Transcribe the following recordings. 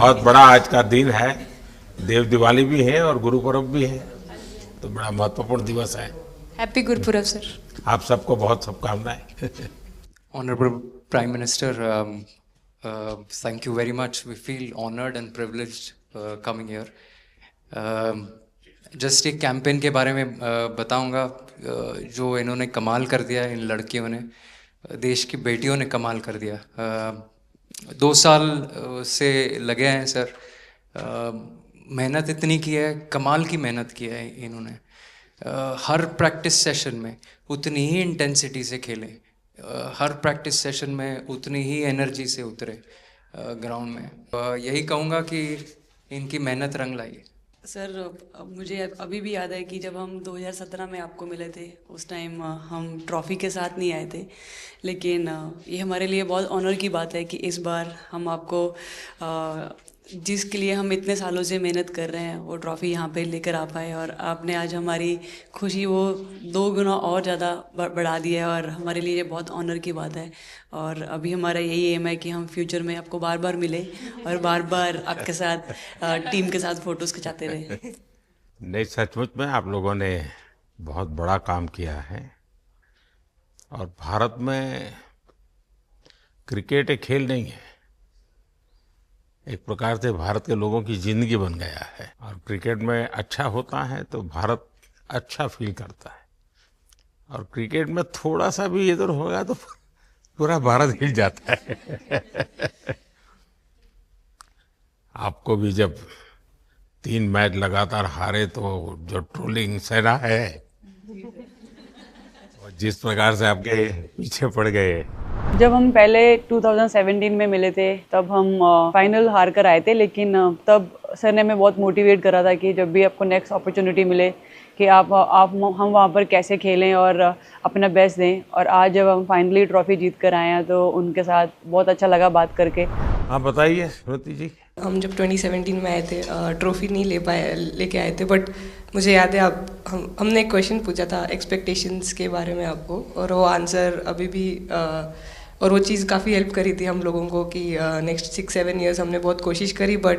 बहुत बड़ा आज का दिन है, देव दिवाली भी है और गुरु पर्व भी है, तो बड़ा महत्वपूर्ण दिवस है। Happy Gurpurab sir. आप सबको बहुत शुभकामनाएं। Honorable Prime Minister, thank you very much. We feel honored and privileged coming here. Just एक कैंपेन के बारे में बताऊंगा जो इन्होंने कमाल कर दिया, इन लड़कियों ने, देश की बेटियों ने कमाल कर दिया। 2 साल से लगे हैं सर, मेहनत इतनी की है, कमाल की मेहनत की है इन्होंने। हर प्रैक्टिस सेशन में उतनी ही इंटेंसिटी से खेले, हर प्रैक्टिस सेशन में उतनी ही एनर्जी से उतरे ग्राउंड में। यही कहूँगा कि इनकी मेहनत रंग लाई। सर मुझे अभी भी याद है कि जब हम 2017 में आपको मिले थे, उस टाइम हम ट्रॉफ़ी के साथ नहीं आए थे, लेकिन ये हमारे लिए बहुत ऑनर की बात है कि इस बार हम आपको जिसके लिए हम इतने सालों से मेहनत कर रहे हैं वो ट्रॉफ़ी यहाँ पे लेकर आ पाए, और आपने आज हमारी खुशी वो 2 गुना और ज़्यादा बढ़ा दी है, और हमारे लिए ये बहुत ऑनर की बात है। और अभी हमारा यही एम है कि हम फ्यूचर में आपको बार बार मिले और बार बार आपके साथ टीम के साथ फ़ोटोज़ खिंचाते रहे। नहीं, सचमुच में आप लोगों ने बहुत बड़ा काम किया है, और भारत में क्रिकेट एक खेल नहीं है, एक प्रकार से भारत के लोगों की जिंदगी बन गया है, और क्रिकेट में अच्छा होता है तो भारत अच्छा फील करता है, और क्रिकेट में थोड़ा सा भी इधर होगा तो पूरा भारत हिल जाता है। आपको भी जब 3 मैच लगातार हारे तो जो ट्रोलिंग सहना है, और जिस प्रकार से आपके पीछे पड़ गए। जब हम पहले 2017 में मिले थे तब हम फाइनल हार कर आए थे, लेकिन तब सर ने हमें बहुत मोटिवेट करा था कि जब भी आपको नेक्स्ट अपॉर्चुनिटी मिले कि हम वहाँ पर कैसे खेलें और अपना बेस्ट दें। और आज जब हम फाइनली ट्रॉफ़ी जीत कर आए हैं तो उनके साथ बहुत अच्छा लगा बात करके। हाँ बताइए स्मृति जी। हम जब 2017 में आए थे, ट्रॉफ़ी नहीं लेके आए थे, बट मुझे याद है हमने एक क्वेश्चन पूछा था एक्सपेक्टेशंस के बारे में आपको, और वो आंसर अभी भी और वो चीज़ काफ़ी हेल्प करी थी हम लोगों को कि नेक्स्ट 6-7 ईयर्स हमने बहुत कोशिश करी, बट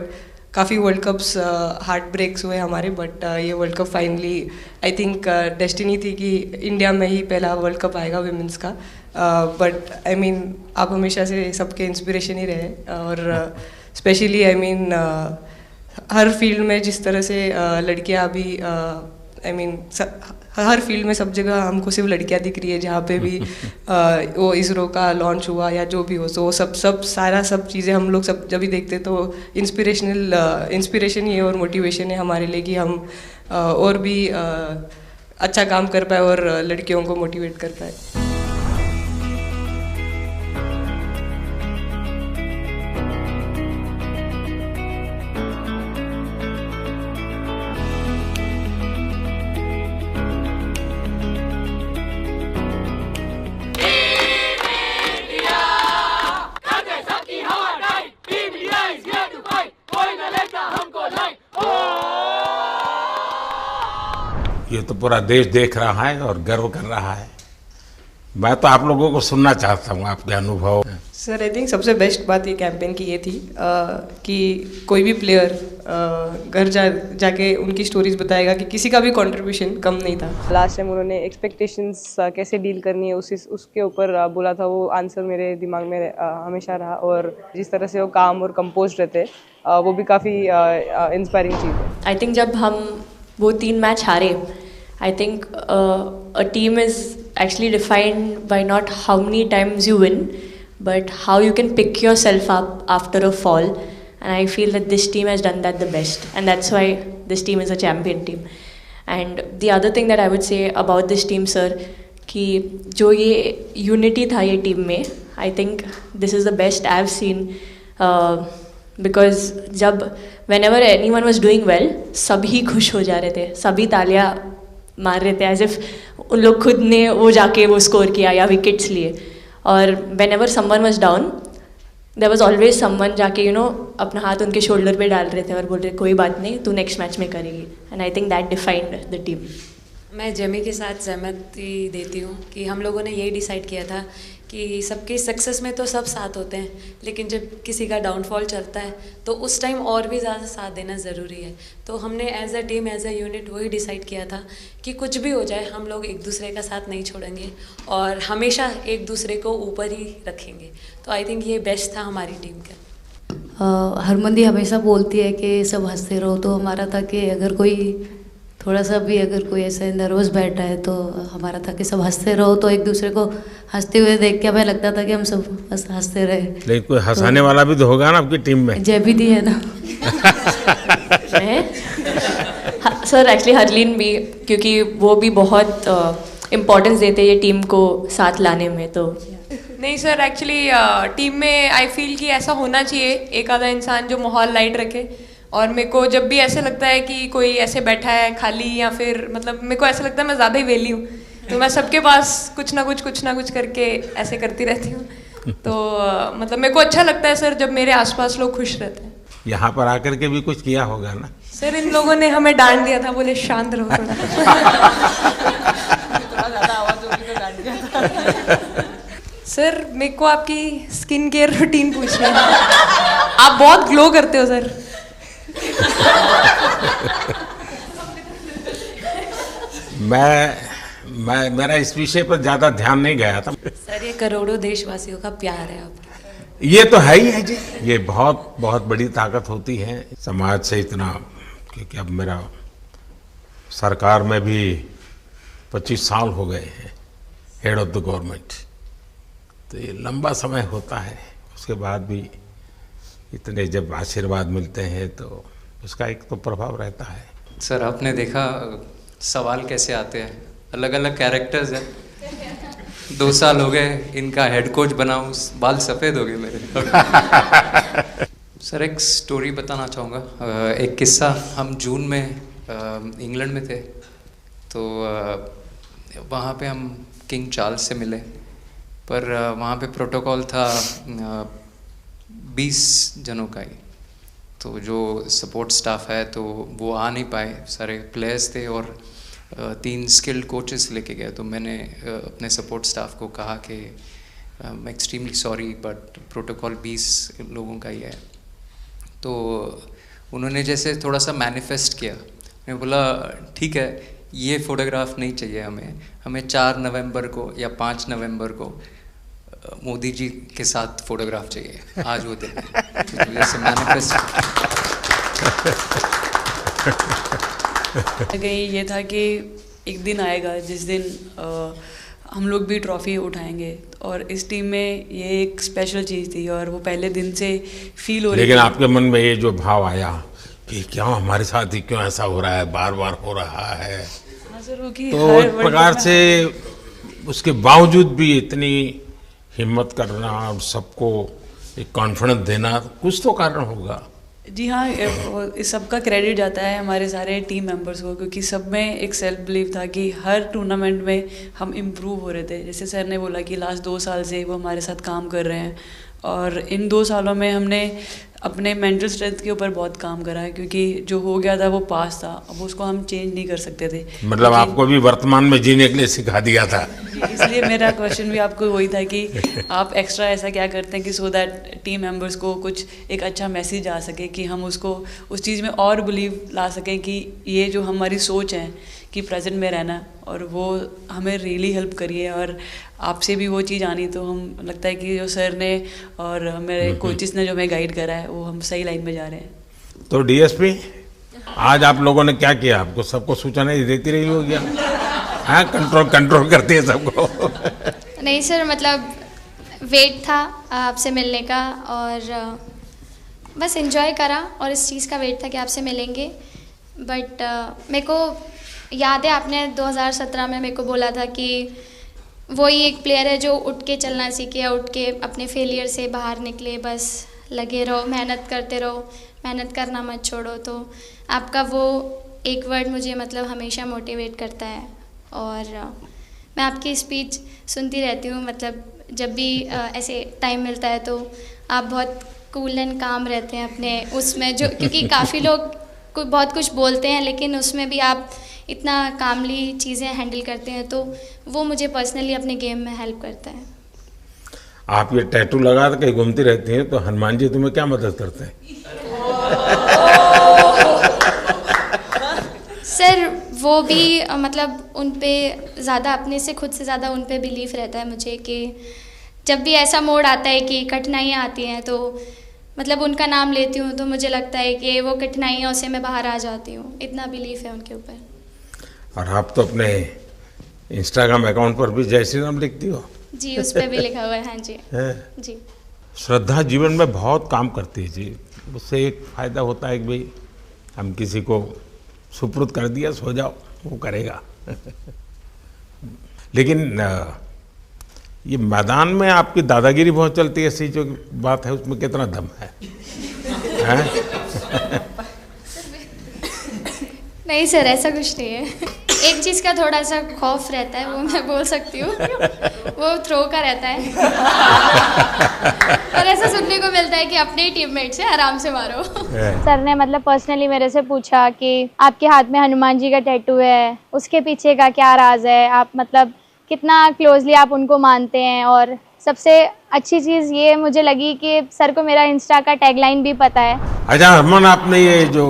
काफ़ी वर्ल्ड कप्स हार्ट ब्रेक्स हुए हमारे, बट ये world cup finally I think destiny थी कि इंडिया में ही पहला वर्ल्ड कप आएगा विमेंस का। बट आई मीन आप हमेशा से सबके इंस्पिरेशन ही रहे, और specially I mean her field में जिस तरह से लड़कियां अभी आई मीन हर फील्ड में सब जगह हमको सिर्फ लड़कियां दिख रही है, जहाँ पे भी वो इसरो का लॉन्च हुआ या जो भी हो, तो सब चीज़ें हम लोग सब जब भी देखते तो इंस्पिरेशन ही है और मोटिवेशन है हमारे लिए कि हम और भी अच्छा काम कर पाए और लड़कियों को मोटिवेट कर पाए। ये तो पूरा देश देख रहा है और गर्व कर रहा है। मैं तो आप लोगों को सुनना चाहता हूँ आपके अनुभव। सर आई थिंक सबसे बेस्ट बात ये कैंपेन की ये थी कि कोई भी प्लेयर घर जाके उनकी स्टोरीज बताएगा कि किसी का भी कंट्रीब्यूशन कम नहीं था। लास्ट टाइम उन्होंने एक्सपेक्टेशंस कैसे डील करनी है उसके ऊपर बोला था, वो आंसर मेरे दिमाग में हमेशा रहा, और जिस तरह से वो काम और कंपोज रहते वो भी काफ़ी इंस्पायरिंग चीज़ है। आई थिंक जब हम वो 3 मैच हारे, I think a team is actually defined by not how many times you win, but how you can pick yourself up after a fall. And I feel that this team has done that the best, and that's why this team is a champion team. And the other thing that I would say about this team, sir, कि जो ये unity था ये team में, I think this is the best I've seen, because जब whenever anyone was doing well, सभी खुश हो जा रहे थे, सभी तालियां मार रहे थे, एज इफ उन लोग खुद ने वो जाके वो स्कोर किया या विकेट्स लिए। और whenever someone was down, there was always someone जाके अपना हाथ उनके शोल्डर पे डाल रहे थे और बोल रहे कोई बात नहीं, तू नेक्स्ट मैच में करेगी। And I think that defined the team. मैं जेमी के साथ सहमति देती हूँ कि हम लोगों ने यही डिसाइड किया था कि सबकी सक्सेस में तो सब साथ होते हैं, लेकिन जब किसी का डाउनफॉल चलता है तो उस टाइम और भी ज़्यादा साथ देना ज़रूरी है। तो हमने as a team, as a unit वही डिसाइड किया था कि कुछ भी हो जाए हम लोग एक दूसरे का साथ नहीं छोड़ेंगे और हमेशा एक दूसरे को ऊपर ही रखेंगे। तो आई थिंक ये बेस्ट था हमारी टीम का। हरमन दी हमेशा बोलती है कि सब हंसते रहो, तो हमारा था कि अगर कोई थोड़ा सा भी अगर कोई ऐसे नर्वस बैठा है तो हमारा था कि सब हंसते रहो, तो एक दूसरे को हंसते हुए देख के हमें लगता था कि हम सब बस हंसते रहे। लेकिन कोई हंसाने वाला भी तो होगा ना आपकी टीम में? जय भी दी है ना। सर एक्चुअली हरलीन भी, क्योंकि वो भी बहुत इम्पोर्टेंस देते हैं ये टीम को साथ लाने में। तो नहीं सर, एक्चुअली टीम में आई फील कि ऐसा होना चाहिए एक आधा इंसान जो माहौल लाइट रखे। और मेरे को जब भी ऐसे लगता है कि कोई ऐसे बैठा है खाली, या फिर मतलब मेरे को ऐसा लगता है मैं ज़्यादा ही वेली हूँ, तो मैं सबके पास कुछ ना कुछ करके ऐसे करती रहती हूँ। तो मतलब मेरे को अच्छा लगता है सर जब मेरे आसपास लोग खुश रहते हैं। यहाँ पर आकर के भी कुछ किया होगा ना सर? इन लोगों ने हमें डांट दिया था, बोले शांत रहो थोड़ा। सर मेरे को आपकी स्किन केयर रूटीन पूछनी है। आप बहुत ग्लो करते हो सर। मेरा इस विषय पर ज्यादा ध्यान नहीं गया था। सर ये करोड़ों देशवासियों का प्यार है आपके। ये तो है ही है जी, ये बहुत बहुत बड़ी ताकत होती है समाज से इतना। क्योंकि अब मेरा सरकार में भी 25 साल हो गए हैं हेड ऑफ द गवर्नमेंट, तो ये लंबा समय होता है। उसके बाद भी इतने जब आशीर्वाद मिलते हैं तो उसका एक तो प्रभाव रहता है। सर आपने देखा सवाल कैसे आते हैं, अलग अलग कैरेक्टर्स हैं। 2 साल हो गए इनका हेड कोच बनाऊं, बाल सफ़ेद हो गए मेरे। सर एक स्टोरी बताना चाहूँगा, एक किस्सा। हम जून में इंग्लैंड में थे, तो वहाँ पे हम किंग चार्ल्स से मिले, पर वहाँ पे प्रोटोकॉल था 20 जनों का ही। तो जो सपोर्ट स्टाफ है तो वो आ नहीं पाए, सारे प्लेयर्स थे और 3 स्किल्ड कोचेस लेके गए। तो मैंने अपने सपोर्ट स्टाफ को कहा कि I am extremely sorry but protocol 20 लोगों का ही है। तो उन्होंने जैसे थोड़ा सा मैनिफेस्ट किया, मैं बोला ठीक है ये फ़ोटोग्राफ नहीं चाहिए हमें 4 नवंबर को या 5 नवंबर को मोदी जी के साथ फोटोग्राफ चाहिए, आज वो दिन है। जैसे मैनिफेस्ट ये था कि एक दिन आएगा जिस दिन हम लोग भी ट्रॉफी उठाएंगे, और इस टीम में ये एक स्पेशल चीज़ थी और वो पहले दिन से फील हो रही थी। लेकिन आपके मन में ये जो भाव आया कि क्यों हमारे साथ ही क्यों ऐसा हो रहा है, बार बार हो रहा है, तो एक प्रकार से उसके बावजूद भी इतनी हिम्मत करना और सबको एक कॉन्फिडेंस देना, कुछ तो कारण होगा। जी हाँ, इस सब का क्रेडिट जाता है हमारे सारे टीम मेंबर्स को, क्योंकि सब में एक सेल्फ बिलीव था कि हर टूर्नामेंट में हम इम्प्रूव हो रहे थे। जैसे सर ने बोला कि लास्ट 2 साल से वो हमारे साथ काम कर रहे हैं, और इन 2 सालों में हमने अपने मेंटल स्ट्रेंथ के ऊपर बहुत काम करा है, क्योंकि जो हो गया था वो पास था, अब उसको हम चेंज नहीं कर सकते थे। मतलब आपको भी वर्तमान में जीने के लिए सिखा दिया था। इसलिए मेरा क्वेश्चन भी आपको वही था कि आप एक्स्ट्रा ऐसा क्या करते हैं कि सो दैट टीम मेंबर्स को कुछ एक अच्छा मैसेज आ सके, कि हम उसको उस चीज़ में और बिलीव ला सकें कि ये जो हमारी सोच है कि प्रेजेंट में रहना, और वो हमें रियली हेल्प करिए। और आपसे भी वो चीज़ आनी, तो हम लगता है कि जो सर ने और मेरे कोचेस ने जो हमें गाइड करा है वो हम सही लाइन में जा रहे हैं। तो डीएसपी आज आप लोगों ने क्या किया? आपको सबको सूचना देती रही होगी, हाँ? कंट्रोल करती है सबको। नहीं सर, मतलब वेट था आपसे मिलने का, और बस एंजॉय करा, और इस चीज़ का वेट था कि आपसे मिलेंगे। बट मेरे को याद है आपने 2017 में मेरे को बोला था कि वही एक प्लेयर है जो उठ के चलना सीखे, उठ के अपने फेलियर से बाहर निकले, बस लगे रहो, मेहनत करते रहो, मेहनत करना मत छोड़ो। तो आपका वो एक वर्ड मुझे मतलब हमेशा मोटिवेट करता है, और मैं आपकी स्पीच सुनती रहती हूँ। मतलब जब भी ऐसे टाइम मिलता है तो आप बहुत कूल एंड काम रहते हैं अपने उसमें, जो क्योंकि काफ़ी लोग बहुत कुछ बोलते हैं, लेकिन उसमें भी आप इतना कामली चीज़ें हैंडल करते हैं, तो वो मुझे पर्सनली अपने गेम में हेल्प करता है। आप ये टैटू लगा के कहीं घूमती रहती हैं, तो हनुमान जी तुम्हें क्या मदद करते हैं? सर वो भी मतलब उन पे ज़्यादा अपने से खुद से ज़्यादा उन पे बिलीफ रहता है मुझे कि जब भी ऐसा मोड़ आता है कि कठिनाइयाँ आती हैं तो मतलब उनका नाम लेती हूँ तो मुझे लगता है कि वो कठिनाइयों से मैं बाहर आ जाती हूँ। इतना बिलीफ है उनके ऊपर। और आप तो अपने इंस्टाग्राम अकाउंट पर भी जय श्री राम लिखती हो। जी, उस पर भी लिखा हुआ है। हाँ जी। जी। श्रद्धा जीवन में बहुत काम करती है जी। उससे एक फ़ायदा होता है कि भाई हम किसी को सुपुर्द कर दिया, सो जाओ, वो करेगा। लेकिन ये मैदान में आपकी दादागिरी बहुत चलती है, ऐसी जो बात है उसमें कितना दम है? नहीं सर, ऐसा कुछ नहीं है। एक चीज़ का थोड़ा सा खौफ रहता है, वो मैं बोल सकती हूँ, वो थ्रो का रहता है। और ऐसा सुनने को मिलता है कि अपने ही टीममेट से आराम से मारो। सर ने मतलब पर्सनली मेरे से पूछा कि आपके हाथ में हनुमान जी का टैटू है, उसके पीछे का क्या राज है, आप मतलब कितना क्लोजली आप उनको मानते हैं। और सबसे अच्छी चीज़ ये मुझे लगी कि सर को मेरा इंस्टा का टैगलाइन भी पता है। अच्छा हरमन, आपने ये जो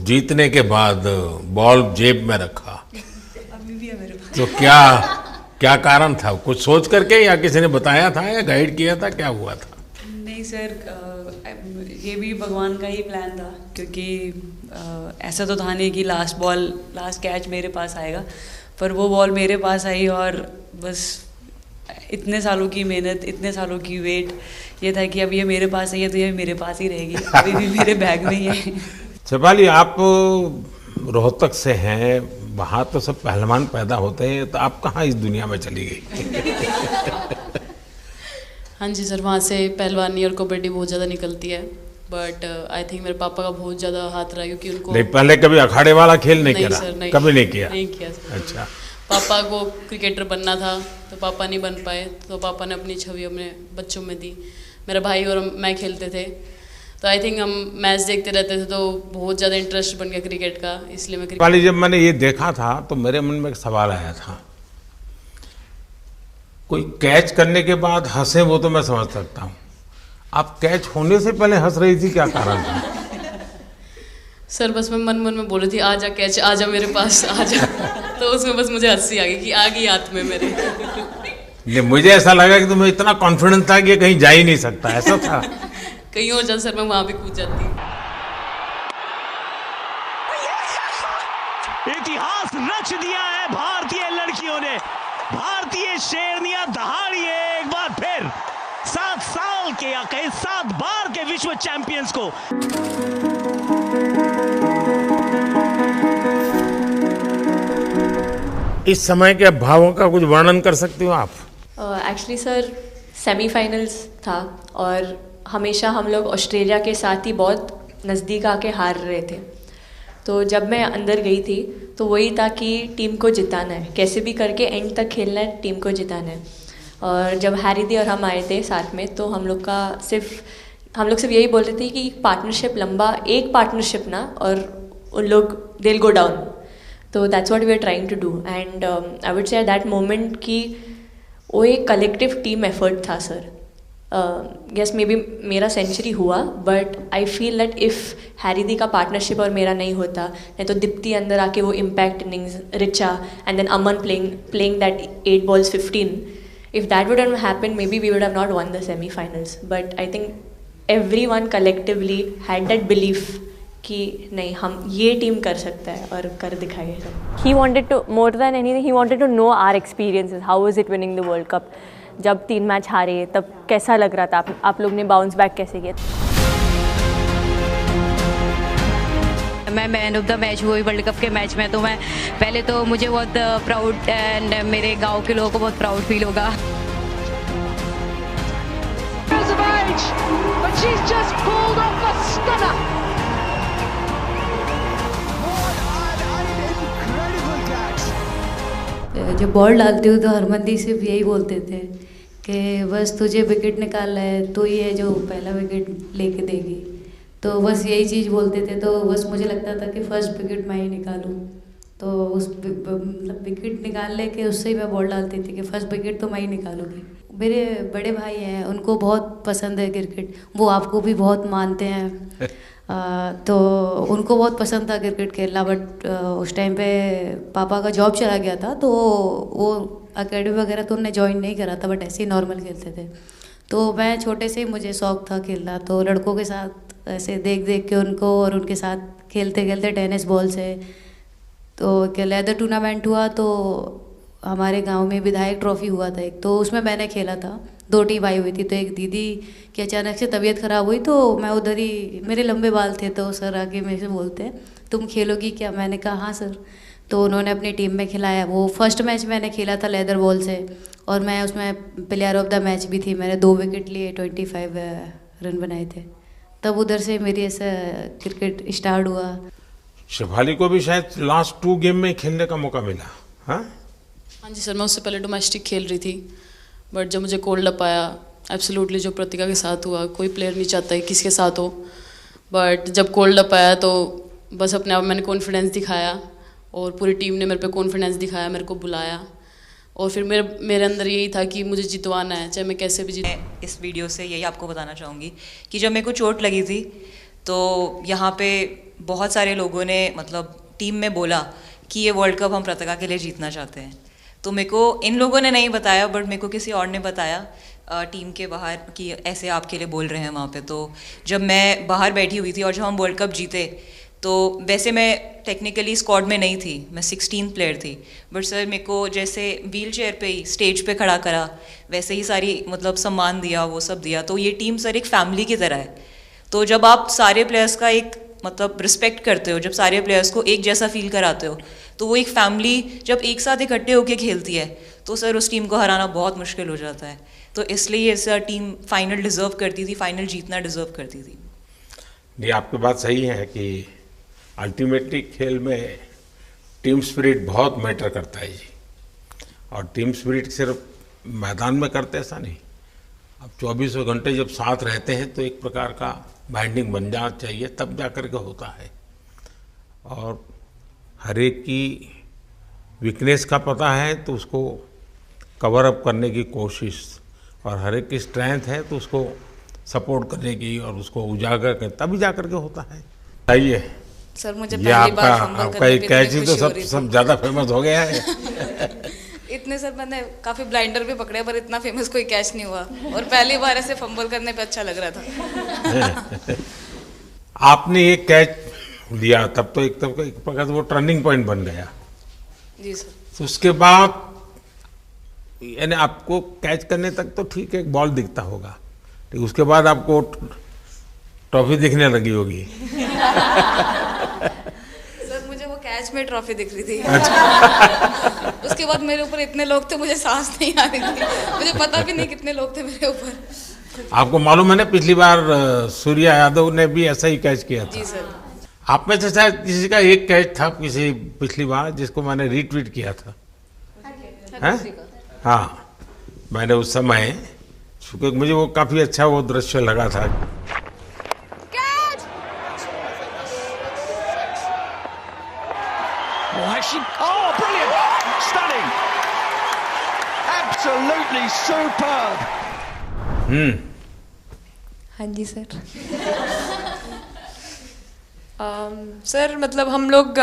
जीतने के बाद बॉल जेब में रखा, अभी भी है मेरे पास। तो क्या कारण था? कुछ सोच करके या किसी ने बताया था या गाइड किया था, क्या हुआ था? नहीं सर, ये भी भगवान का ही प्लान था, क्योंकि ऐसा तो था नहीं कि लास्ट कैच मेरे पास आएगा, पर वो बॉल मेरे पास आई और बस इतने सालों की मेहनत, इतने सालों की वेट, ये था कि अब ये मेरे पास आई है तो ये मेरे पास ही रहेगी, अभी भी मेरे बैग में ही है। शेफाली, आप रोहतक से हैं, वहाँ तो सब पहलवान पैदा होते हैं, तो आप कहाँ इस दुनिया में चली गई? हाँ जी सर, वहाँ से पहलवानी और कबड्डी बहुत ज़्यादा निकलती है, बट आई थिंक मेरे पापा का बहुत ज़्यादा हाथ रहा, क्योंकि उनको नहीं, पहले कभी अखाड़े वाला खेल नहीं किया? सर, नहीं, कभी नहीं किया? नहीं किया सर। अच्छा। पापा को क्रिकेटर बनना था तो पापा नहीं बन पाए, तो पापा ने अपनी छवि अपने बच्चों में दी। मेरा भाई और मैं खेलते थे, तो आई थिंक हम मैच देखते रहते थे, तो बहुत ज़्यादा इंटरेस्ट बन गया क्रिकेट का, इसलिए मैं शेफाली, जब मैंने ये देखा था तो मेरे मन में एक सवाल आया था। कोई कैच करने के बाद हंसे वो तो मैं समझ सकता हूँ, आप कैच होने से पहले हंस रही थी, क्या कारण था? सर बस मैं मन में बोल रही थी, आजा कैच, आजा मेरे पास, आजा। तो उसमें बस मुझे हंसी आ गई कि आ गई हाथ में मेरे। नहीं, मुझे ऐसा लगा कि तुम्हें इतना कॉन्फिडेंस था कि कहीं जा ही नहीं सकता, ऐसा था? कहीं और जाता सर, मैं वहां पे कूद जाती। इतिहास रच दिया है भारतीय लड़कियों ने। भारतीय शेरनियां दहाड़ी है एक बार फिर 7 साल के या कहीं 7 बार के विश्व चैंपियंस को। इस समय के भावों का कुछ वर्णन कर सकती हो आप? एक्चुअली सर, सेमीफाइनल्स था और हमेशा हम लोग ऑस्ट्रेलिया के साथ ही बहुत नज़दीक आके हार रहे थे। तो जब मैं अंदर गई थी तो वही था कि टीम को जिताना है, कैसे भी करके एंड तक खेलना है, टीम को जिताना है। और जब हैरी दी और हम आए थे साथ में, तो हम लोग सिर्फ यही बोल रहे थे कि पार्टनरशिप लंबा, एक पार्टनरशिप ना, और उन लोग दे विल गो डाउन। तो that's what we are trying to do, and I would say at that moment कि वो एक कलेक्टिव टीम एफर्ट था सर। यस, मे बी मेरा सेंचुरी हुआ, but I feel that if Harry दी का partnership और मेरा नहीं होता, नहीं तो दीप्ति अंदर आके वो impact innings, Richa and then Aman playing that 8 balls 15, if that wouldn't happen, maybe we would have not won the semi-finals. But I think everyone collectively had that belief कि नहीं, हम ये टीम कर सकता है और कर दिखाएगा। He wanted to, more than anything, he wanted to know our experiences. How was it winning the World Cup? जब 3 मैच हारे तब कैसा लग रहा था, आप लोग ने बाउंस बैक कैसे किया? मैं मैन ऑफ द मैच हुई वर्ल्ड कप के मैच में, तो मैं पहले तो मुझे बहुत प्राउड एंड मेरे गांव के लोगों को बहुत प्राउड फील होगा। जब बॉल डालती हूँ तो हरमनदी सिर्फ यही बोलते थे कि बस तुझे विकेट निकालना है, तो ही है जो पहला विकेट लेके देगी। तो बस यही चीज़ बोलते थे, तो बस मुझे लगता था कि फर्स्ट विकेट मैं ही निकालूं। तो उस मतलब विकेट निकाल ले के उससे ही मैं बॉल डालती थी कि फर्स्ट विकेट तो मैं ही निकालूंगी। मेरे बड़े भाई हैं, उनको बहुत पसंद है क्रिकेट, वो आपको भी बहुत मानते हैं। तो उनको बहुत पसंद था क्रिकेट खेलना, बट उस टाइम पे पापा का जॉब चला गया था, तो वो एकेडमी वगैरह तो उन्होंने ज्वाइन नहीं करा था, बट ऐसे ही नॉर्मल खेलते थे। तो मैं छोटे से ही मुझे शौक था खेलना, तो लड़कों के साथ ऐसे देख देख के उनको और उनके साथ खेलते खेलते टेनिस बॉल से, तो क्या लेदर टूर्नामेंट हुआ, तो हमारे गांव में विधायक ट्रॉफी हुआ था एक, तो उसमें मैंने खेला था। 2 टीम आई हुई थी, तो एक दीदी की अचानक से तबीयत ख़राब हुई, तो मैं उधर ही, मेरे लंबे बाल थे, तो सर आके मेरे से बोलते हैं तुम खेलोगी क्या? मैंने कहा हाँ सर। तो उन्होंने अपनी टीम में खिलाया। वो फर्स्ट मैच मैंने खेला था लेदर बॉल से, और मैं उसमें प्लेयर ऑफ द मैच भी थी। मैंने 2 विकेट लिए, 25 रन बनाए थे। तब उधर से मेरी ऐसा क्रिकेट स्टार्ट हुआ। शेफाली को भी शायद लास्ट 2 गेम में खेलने का मौका मिला। हाँ जी सर, मैं उससे पहले डोमेस्टिक खेल रही थी, बट जब मुझे कोल्ड अप आया, एब्सोल्युटली जो प्रतिका के साथ हुआ, कोई प्लेयर नहीं चाहता है किसके साथ हो, बट जब कोल्ड अप आया तो बस अपने आप मैंने कॉन्फिडेंस दिखाया, और पूरी टीम ने मेरे पे कॉन्फिडेंस दिखाया, मेरे को बुलाया, और फिर मेरे अंदर यही था कि मुझे जितवाना है, चाहे मैं कैसे भी मैं इस वीडियो से यही आपको बताना चाहूँगी कि जब मेरे को चोट लगी थी, तो यहाँ पे बहुत सारे लोगों ने मतलब टीम में बोला कि ये वर्ल्ड कप हम प्रतिका के लिए जीतना चाहते हैं। तो मेरे को इन लोगों ने नहीं बताया, बट मेरे को किसी और ने बताया टीम के बाहर कि ऐसे आपके लिए बोल रहे हैं वहाँ पे। तो जब मैं बाहर बैठी हुई थी और जब हम वर्ल्ड कप जीते, तो वैसे मैं टेक्निकली स्क्वाड में नहीं थी, मैं 16 प्लेयर थी, बट सर मेरे को जैसे व्हील चेयर पे ही स्टेज पे खड़ा करा, वैसे ही सारी मतलब सम्मान दिया, वो सब दिया। तो ये टीम सर एक फैमिली की तरह है। तो जब आप सारे प्लेयर्स का एक मतलब रिस्पेक्ट करते हो, जब सारे प्लेयर्स को एक जैसा फील कराते हो, तो वो एक फैमिली जब एक साथ इकट्ठे होकर खेलती है, तो सर उस टीम को हराना बहुत मुश्किल हो जाता है। तो इसलिए सर टीम फाइनल डिज़र्व करती थी, फाइनल जीतना डिज़र्व करती थी। नहीं, आपकी बात सही है कि अल्टीमेटली खेल में टीम स्पिरिट बहुत मैटर करता है जी। और टीम स्पिरिट सिर्फ मैदान में करते ऐसा नहीं, अब 24 घंटे जब साथ रहते हैं तो एक प्रकार का बाइंडिंग बन जाना चाहिए, तब जा कर के होता है। और हर एक की वीकनेस का पता है तो उसको कवर अप करने की कोशिश, और हर एक की स्ट्रेंथ है तो उसको सपोर्ट करने की और उसको उजागर कर, तभी जा कर के होता है। बताइए सर, मुझे ये पहली बार आपका एक कैच ही तो सब ज़्यादा फेमस हो गया है। इतने सर मैंने काफ़ी ब्लाइंडर भी पकड़े, पर इतना फेमस कोई कैच नहीं हुआ, और पहली बार ऐसे फंबल करने पे अच्छा लग रहा था। आपने एक कैच लिया, तब तो एक प्रकार से वो टर्निंग पॉइंट बन गया जी सर। तो उसके बाद यानी आपको कैच करने तक तो ठीक है, बॉल दिखता होगा, ठीक, उसके बाद आपको ट्रॉफी दिखने लगी होगी। सर मुझे वो कैच में ट्रॉफी दिख रही थी। अच्छा। उसके बाद मेरे ऊपर इतने लोग थे, मुझे सांस नहीं आ रही थी, मुझे पता भी नहीं कितने लोग थे मेरे ऊपर। आपको मालूम है ना, पिछली बार सूर्या यादव ने भी ऐसा ही कैच किया था। जी सर। आप में से शायद किसी का एक कैच था किसी पिछली बार जिसको मैंने रीट्वीट किया था, हैं? हाँ, मैंने उस समय, क्योंकि मुझे वो काफी अच्छा वो दृश्य लगा था। Oh, brilliant! Stunning! Absolutely superb! हाँ जी सर। सर मतलब हम लोग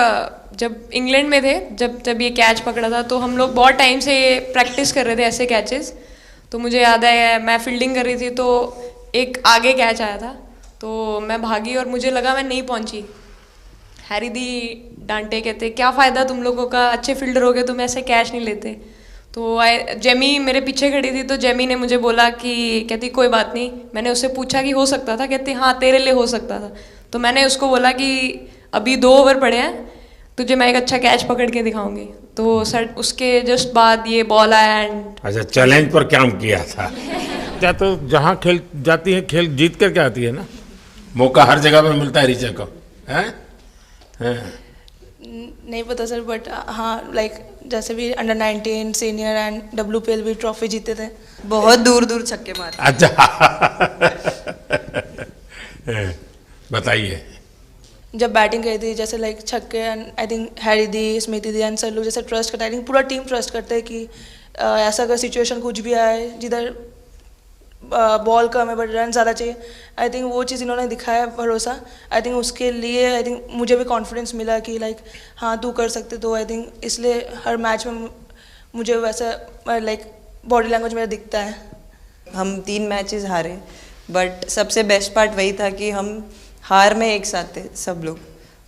जब इंग्लैंड में थे, जब ये कैच पकड़ा था, तो हम लोग बहुत टाइम से ये प्रैक्टिस कर रहे थे ऐसे कैचेस। तो मुझे याद है मैं फील्डिंग कर रही थी, तो एक आगे कैच आया था, तो मैं भागी और मुझे लगा मैं नहीं पहुंची। हैरी दी डांटे, कहते क्या फ़ायदा तुम लोगों का, अच्छे फील्डर हो गए तुम ऐसे कैच नहीं लेते। तो जेमी मेरे पीछे खड़ी थी, तो जेमी ने मुझे बोला कि, कहती कोई बात नहीं। मैंने उससे पूछा कि हो सकता था, कहती हाँ तेरे लिए हो सकता था। तो मैंने उसको बोला कि अभी 2 ओवर पड़े हैं, तुझे मैं एक अच्छा कैच पकड़ के दिखाऊंगी। तो सर उसके जस्ट बाद ये बॉल आया एंड अच्छा, चैलेंज पर काम किया था। क्या तो जहाँ खेल जाती है, खेल जीत करके आती है ना, मौका हर जगह में मिलता है ऋचा को, है? नहीं पता सर, बट हाँ लाइक जैसे भी अंडर 19 सीनियर एंड WPL भी ट्रॉफी जीते थे, बहुत दूर दूर छक्के मारे। अच्छा। बताइए। जब बैटिंग करी थी, जैसे लाइक छक्के, and I think Harry the, Smriti the and sir लोग जैसे ट्रस्ट करते हैं, आई थिंक पूरा टीम ट्रस्ट करते हैं कि ऐसा अगर सिचुएशन कुछ भी आए जिधर बॉल कम है बट रन ज़्यादा चाहिए, आई थिंक वो चीज़ इन्होंने दिखाया भरोसा। आई थिंक उसके लिए आई थिंक मुझे भी कॉन्फिडेंस मिला कि लाइक हाँ तू कर सकते। तो आई थिंक इसलिए हर मैच में मुझे वैसा लाइक बॉडी लैंग्वेज मेरा दिखता है। हम 3 मैचेस हारे, बट सबसे बेस्ट पार्ट वही था कि हम हार में एक साथ थे सब लोग,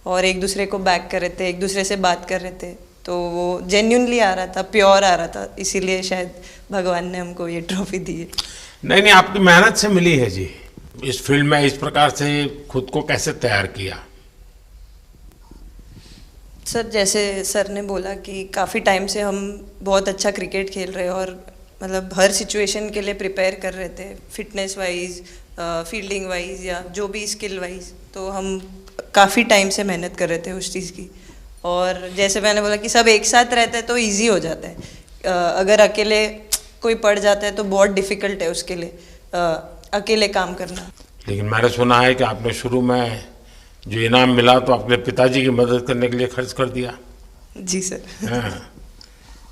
और एक दूसरे को बैक कर रहे थे, एक दूसरे से बात कर रहे थे। तो वो जेन्युइनली आ रहा था, प्योर आ रहा था, इसीलिए शायद भगवान ने हमको ये ट्रॉफी दी है। नहीं, आपकी मेहनत से मिली है जी। इस फील्ड में इस प्रकार से खुद को कैसे तैयार किया? सर, जैसे सर ने बोला कि काफ़ी टाइम से हम बहुत अच्छा क्रिकेट खेल रहे हैं और मतलब हर सिचुएशन के लिए प्रिपेयर कर रहे थे, फिटनेस वाइज, फील्डिंग वाइज या जो भी स्किल वाइज। तो हम काफ़ी टाइम से मेहनत कर रहे थे उस चीज़ की। और जैसे मैंने बोला कि सब एक साथ रहते हैं तो इजी हो जाता है। अगर अकेले कोई पड़ जाता है तो बहुत डिफ़िकल्ट है उसके लिए अकेले काम करना। लेकिन मैंने सुना है कि आपने शुरू में जो इनाम मिला तो अपने पिताजी की मदद करने के लिए खर्च कर दिया। जी सर। हाँ,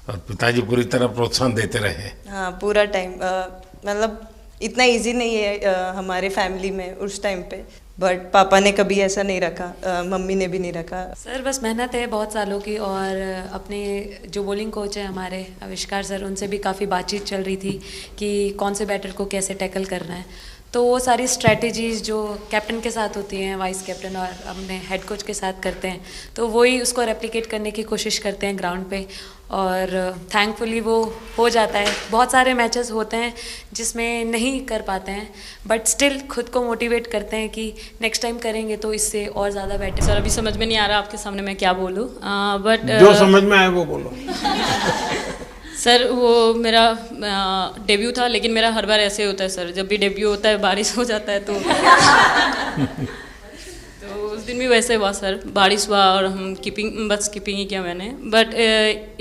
और पिताजी पूरी तरह प्रोत्साहन देते रहे। हाँ, पूरा टाइम। मतलब इतना इजी नहीं है हमारे फैमिली में उस टाइम पे, बट पापा ने कभी ऐसा नहीं रखा, मम्मी ने भी नहीं रखा। सर बस मेहनत है बहुत सालों की, और अपने जो बॉलिंग कोच है हमारे आविष्कार सर, उनसे भी काफ़ी बातचीत चल रही थी कि कौन से बैटर को कैसे टैकल करना है। तो वो सारी स्ट्रैटेजीज जो कैप्टन के साथ होती हैं, वाइस कैप्टन और अपने हेड कोच के साथ करते हैं, तो वही उसको रेप्लिकेट करने की कोशिश करते हैं ग्राउंड पे, और थैंकफुली वो हो जाता है। बहुत सारे मैचेस होते हैं जिसमें नहीं कर पाते हैं, बट स्टिल खुद को मोटिवेट करते हैं कि नेक्स्ट टाइम करेंगे तो इससे और ज़्यादा बेटर। सर अभी समझ में नहीं आ रहा आपके सामने मैं क्या बोलूँ, बट जो समझ में आए वो बोलो। सर वो मेरा डेब्यू था, लेकिन मेरा हर बार ऐसे होता है सर, जब भी डेब्यू होता है बारिश हो जाता है तो उस दिन भी वैसे हुआ सर, बारिश हुआ और हम बस कीपिंग ही किया मैंने। बट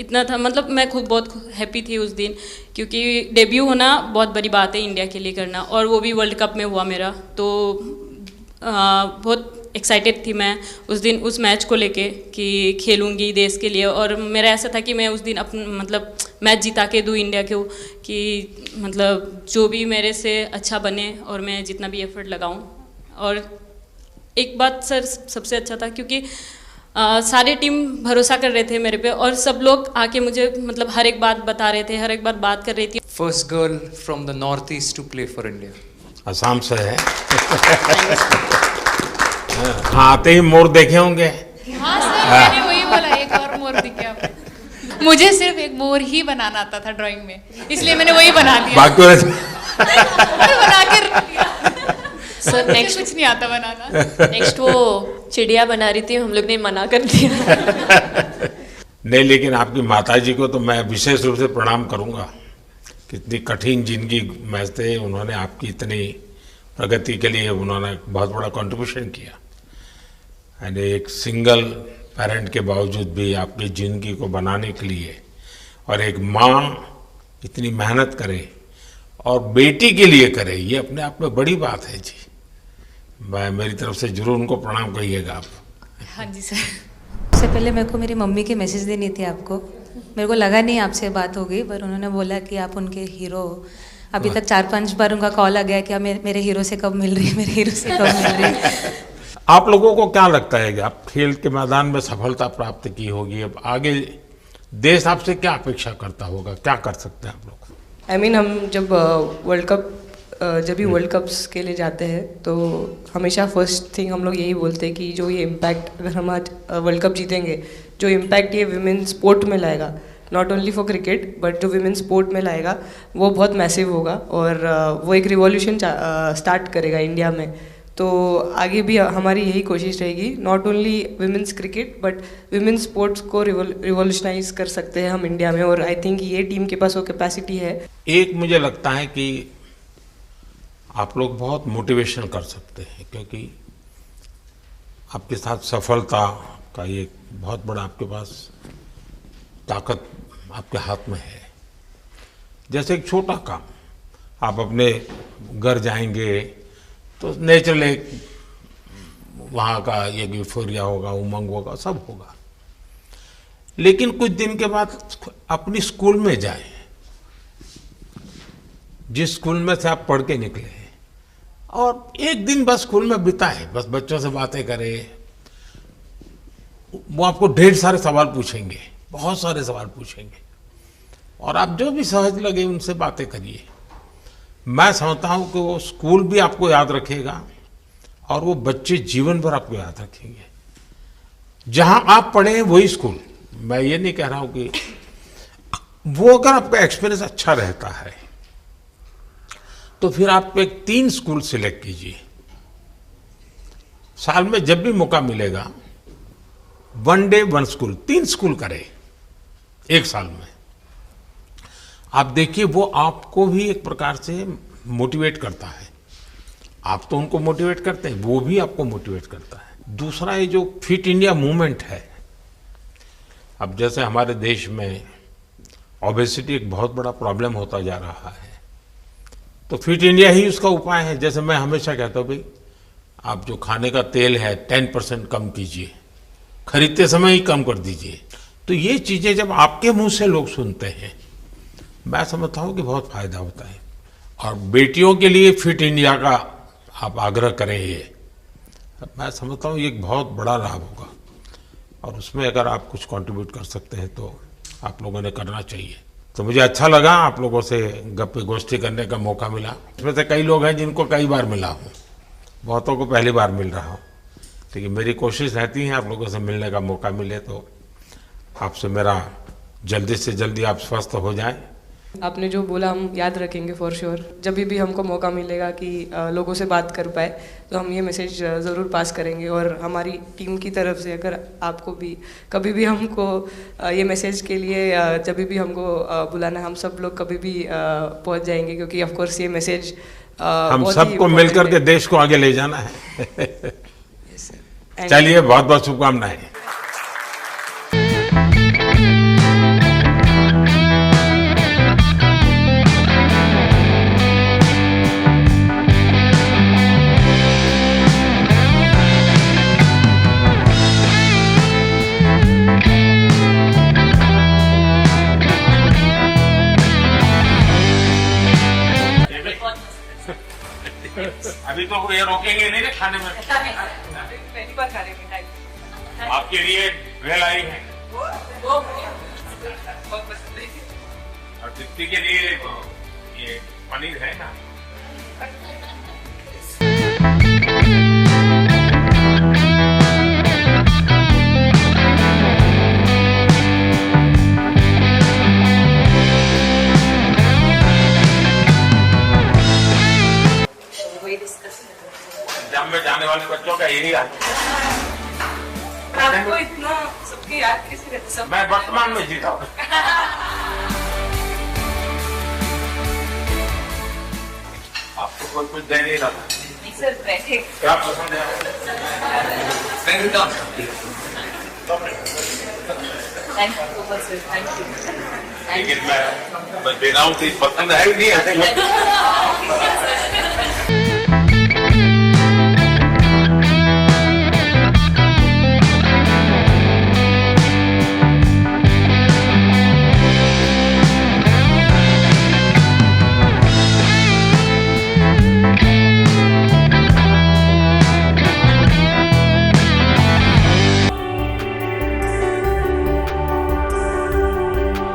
इतना था, मतलब मैं खुद बहुत हैप्पी थी उस दिन, क्योंकि डेब्यू होना बहुत बड़ी बात है इंडिया के लिए करना, और वो भी वर्ल्ड कप में हुआ मेरा। तो बहुत एक्साइटेड थी मैं उस दिन उस मैच को लेके कि खेलूंगी देश के लिए, और मेरा ऐसा था कि मैं उस दिन मतलब मैच जिता के दूँ इंडिया को, कि मतलब जो भी मेरे से अच्छा बने और मैं जितना भी एफर्ट लगाऊं। और एक बात सर सबसे अच्छा था क्योंकि सारी टीम भरोसा कर रहे थे मेरे पे, और सब लोग आके मुझे मतलब हर एक बात बता रहे थे, हर एक बात कर रही थी। First girl from the North East to play for India. Assam से है। हाँ, आते ही मोर देखे होंगे। हाँ सर, मैंने वही बोला, एक और मोर दिखे आपको। मुझे सिर्फ एक मोर ही बनाना आता था ड्राइंग में, इसलिए मैंने वही बना दिया। बाकी बना के रख दिया। सर नेक्स्ट कुछ नहीं आता बनाना। नेक्स्ट वो चिड़िया बना रही थी, हम लोग ने मना कर दिया। नहीं, लेकिन आपकी माताजी को तो मैं विशेष रूप से प्रणाम करूंगा। कितनी कठिन जिंदगी में थे, उन्होंने आपकी इतनी प्रगति के लिए उन्होंने बहुत बड़ा कंट्रीब्यूशन किया। यानी एक सिंगल पेरेंट के बावजूद भी आपकी ज़िंदगी को बनाने के लिए, और एक माँ इतनी मेहनत करे और बेटी के लिए करे, ये अपने आप में बड़ी बात है जी। मैं मेरी तरफ से जरूर उनको प्रणाम करिएगा आप। हाँ जी सर। सबसे पहले मेरे को मेरी मम्मी की मैसेज देनी थी आपको। मेरे को लगा नहीं आपसे बात हो गई, पर उन्होंने बोला कि आप उनके हीरो हो। अभी तक 4-5 बार उनका कॉल आ गया कि मेरे हीरो से कब मिल रही है, मेरे हीरो से कब मिल रही है। आप लोगों को क्या लगता है कि आप खेल के मैदान में सफलता प्राप्त की होगी, अब आगे देश आपसे क्या अपेक्षा करता होगा, क्या कर सकते हैं आप लोग? I mean, हम जब वर्ल्ड कप्स के लिए जाते हैं तो हमेशा फर्स्ट थिंग हम लोग यही बोलते हैं कि जो ये इम्पैक्ट, अगर हम आज वर्ल्ड कप जीतेंगे, जो इम्पैक्ट ये विमेन स्पोर्ट में लाएगा, not only for cricket but जो विमेन स्पोर्ट में लाएगा, वो बहुत मैसिव होगा, और वो एक रिवॉल्यूशन स्टार्ट करेगा इंडिया में। तो आगे भी हमारी यही कोशिश रहेगी, not only women's cricket but women's sports को रिवॉल्यूशनाइज कर सकते हैं हम इंडिया में, और आई थिंक ये टीम के पास वो कैपेसिटी है। एक मुझे लगता है कि आप लोग बहुत मोटिवेशन कर सकते हैं, क्योंकि आपके साथ सफलता का ये बहुत बड़ा आपके पास ताकत आपके हाथ में है। जैसे एक छोटा काम, आप अपने घर जाएंगे तो नेचुरल एक वहाँ का एक यूफोरिया होगा, उमंग होगा, सब होगा। लेकिन कुछ दिन के बाद अपनी स्कूल में जाएं, जिस स्कूल में से आप पढ़ के निकले और एक दिन बस स्कूल में बिताए, बस बच्चों से बातें करें, वो आपको ढेर सारे सवाल पूछेंगे, बहुत सारे सवाल पूछेंगे और आप जो भी सहज लगे उनसे बातें करिए। मैं समझता हूं कि वो स्कूल भी आपको याद रखेगा और वो बच्चे जीवन भर आपको याद रखेंगे। जहां आप पढ़े वही स्कूल, मैं ये नहीं कह रहा हूं कि वो अगर आपका एक्सपीरियंस अच्छा रहता है तो फिर आप एक 3 स्कूल सिलेक्ट कीजिए। साल में जब भी मौका मिलेगा 1 डे 1 स्कूल, 3 स्कूल करें एक साल में। आप देखिए वो आपको भी एक प्रकार से मोटिवेट करता है, आप तो उनको मोटिवेट करते हैं, वो भी आपको मोटिवेट करता है। दूसरा ये जो फिट इंडिया मूवमेंट है, अब जैसे हमारे देश में ओबेसिटी एक बहुत बड़ा प्रॉब्लम होता जा रहा है, तो फिट इंडिया ही उसका उपाय है। जैसे मैं हमेशा कहता हूँ भाई आप जो खाने का तेल है 10% कम कीजिए, खरीदते समय ही कम कर दीजिए। तो ये चीजें जब आपके मुंह से लोग सुनते हैं, मैं समझता हूँ कि बहुत फायदा होता है। और बेटियों के लिए फिट इंडिया का आप आग्रह करें, ये मैं समझता हूँ ये एक बहुत बड़ा लाभ होगा और उसमें अगर आप कुछ कंट्रीब्यूट कर सकते हैं तो आप लोगों ने करना चाहिए। तो मुझे अच्छा लगा आप लोगों से गप्पे गोष्ठी करने का मौका मिला। इसमें से कई लोग हैं जिनको कई बार मिला हूँ, बहुतों को पहली बार मिल रहा हूँ, लेकिन मेरी कोशिश रहती है आप लोगों से मिलने का मौका मिले तो आपसे मेरा जल्दी से जल्दी आप स्वस्थ हो जाएं। आपने जो बोला हम याद रखेंगे फॉर श्योर। जब भी हमको मौका मिलेगा कि लोगों से बात कर पाए तो हम ये मैसेज ज़रूर पास करेंगे। और हमारी टीम की तरफ से अगर आपको भी कभी भी हमको ये मैसेज के लिए जब भी हमको बुलाना, हम सब लोग कभी भी पहुंच जाएंगे, क्योंकि ऑफ कोर्स ये मैसेज हम सबको मिलकर के देश को आगे ले जाना है। चलिए बहुत बहुत शुभकामनाएं। अभी तो ये रोकेंगे नहीं ना खाने में। पहली बार खा रहे हैं। आपके लिए भेल आई है और दीप्ति के लिए ये पनीर है ना। जब में जाने वाले बच्चों का यही हाल है। आपको इतना सबकी याद कैसे रहती सब? मैं वर्तमान में जीता हूँ। आपको कोई कुछ दे नहीं रहा। सर बैठे। क्या पसंद है? Thank you so much sir, thank you. लेकिन मैं बस दे रहा हूँ, पसंद है नहीं?